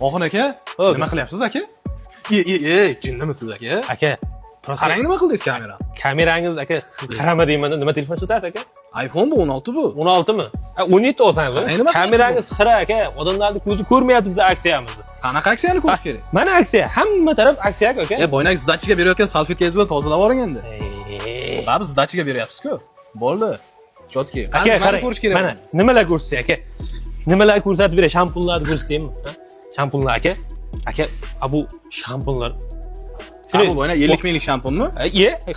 Oxun aka, O'g'il. nima qilyapsiz aka? Jinnimisiz aka? Aka, prosta Qarang nima qildingiz kamera? kamerangiz aka qarama deyman, nima telefon sotasiz aka? iPhone bu 16 bu. 16 mi? 17 olsangiz. Qarang nima Kamerangiz xira aka, odamlarning ko'zi ko'rmayapti biz aksiyamizni. Qanaqa aksiyani ko'rish kerak? Mana aksiya, hamma taraf aksiya aka. Boynak zdatchiga berayotgan salfetkangiz bilan tozalab yuboring endi. Ey. Ba'zi zdatchiga beryapsiz-ku. Bo'ldi. Chotki. Aka, qarang. ko'rish kerak? Mana nimalar ko'rsatay aka? Nimalar ko'rsatib beray? Shampunlarni ko'rsataymi? Shampunlar aka. Aka, bu shampunlar. Bu boynak 50 minglik shampunmi?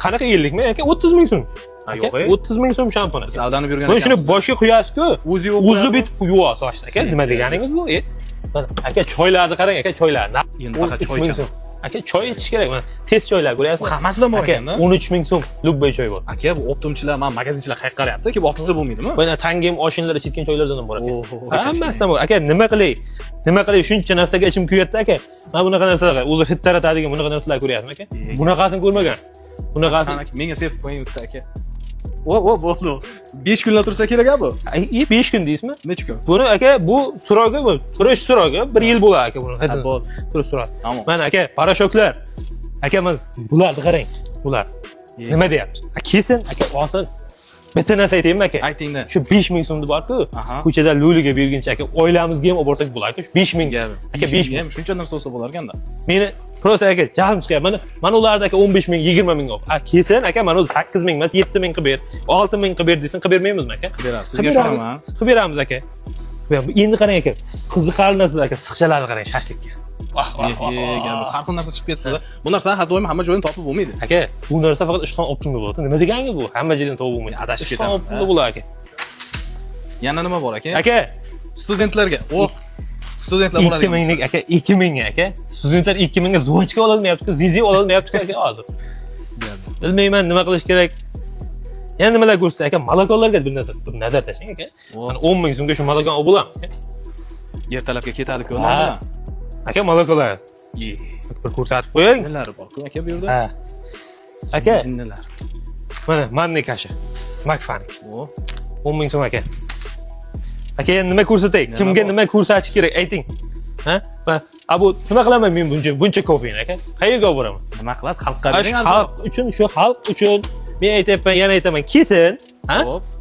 Qanaqa 50 ming aka? 30 ming so'm. Aka, yo'q, 30 ming so'm shampun aka. Savdanib yurgan Mana shuni boshga quyasiz-ku. O'zi bitib yuvasiz sochni aka. Nima deganingiz bu? Mana aka choylarni qarang aka, choylarni. Endi faqat choy ichaman. Aka, choy ichish kerak. Mana tez choylar ko'ryapsizmi? Hammasidan bor Aka, ekanda. 13 ming so'm lubboy choy bor. Aka, bu optimchilar, mana magazinchilar qayerga qaryapti? Kelib olib ketsa bo'lmaydimi? Mana tangim oshinlar ichgan choylardan ham bor aka. Oho, Hammasidan bor. Aka, nima qilay? Nima qilay? Shuncha narsaga ichim kuyatdi aka. Mana bunaqa narsalar, o'zi hid taratadigan bunaqa narsalar ko'ryapsizmi aka? Bunaqasini ko'rmagansiz. Bunaqasini Menga sevib qo'ying bitta aka. Bo'ldi. 5 kunlar tursa kerak bu. 5 kun deysizmi? Necha kun? Buni aka, bu surogi bu. Turish surogi 1 yil bo'ladi aka buni. bo'ldi. Turish surogi. Tamam. Mana aka, parashoklar. Aka, mana bularni qarang. Bular. Nima deyapti? Kesin aka, olsin. Bitta narsa aytaymi aka? Aytingda. Shu 5 ming so'mni bor-ku, Aha. ko'chada lo'liga berguncha aka, oilamizga ham olib borsak bo'lar-ku. 5 ming. Aka 5 ming. ham shuncha narsa bo'lsa bo'lar ekanda. Meni prosta aka jahlim chiqyapti. Mana ularni aka 15 ming, 20 ming olib. Kesin aka, mana 8 ming emas, 7 ming qilib ber, 6 ming qilib ber desin, qilib bermaymizmi aka? Qilib berasiz. Sizga ishonaman. Qilib beramiz aka. Endi qarang aka, qiziqarli narsalar aka, siqchalarni qarang shashlikka. Har xil narsa chiqib ketdi. Bu narsani har doim hamma joydan topib bo'lmaydi. Aka, bu narsa faqat Ishxon optimda bo'ladi. Nima deganingiz bu? Hamma joydan topib bo'lmaydi. Adashib Ishxon ketamiz. optimda bo'ladi aka. Yana nima bor aka? Aka, Studentlarga. Studentlar 2 bo'ladigan. minglik aka, 2 ming aka. Studentlar 2 mingga zochka ololmayapti-ku, zizi ololmayapti-ku aka hozir. Bilmayman nima qilish kerak. Yana nimalar ko'rsatay aka? Malakonlarga bir nazar tashlang aka. Mana 10 ming so'mga shu malakon olib bo'ladimi aka? Ertalabga ketadi-ku. Ha. Aka, malakolar. Bir ko'rsatib qo'ying. Jinnilar bor-ku aka bu yerda. Ha. Aka, Jinnilar. mana manni kashi. Makfanik. 10 ming so'm aka. Aka, endi nima ko'rsatay? Kimga nima ko'rsatish kerak? Ayting. Ha? Bu nima qilaman men buncha kofeni aka? Qayerga olib boraman? Nima qilasiz? Xalqqa bering. Xalq uchun, shu xalq uchun men aytayapman, yana aytaman, kesin, ha?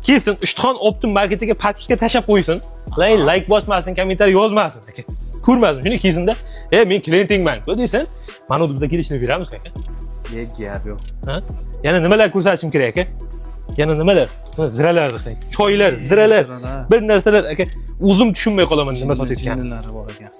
Kesin Ishxon Optim marketiga podpiska tashab qo'ysin. Like bosmasin, kommentariy yozmasin aka. Ko'rmasin. Shuni kesinda, men klientingman-ku deysan, mana bizda kelishni beramiz aka. Gap yo'q. Ha? Yana nimalar ko'rsatishim kerak aka? Yana nimalar? Ziralarni qarang. Choylar, ziralar, bir narsalar aka, o'zim tushunmay qolaman nima sotayotganini. Jinnilari bor ekan.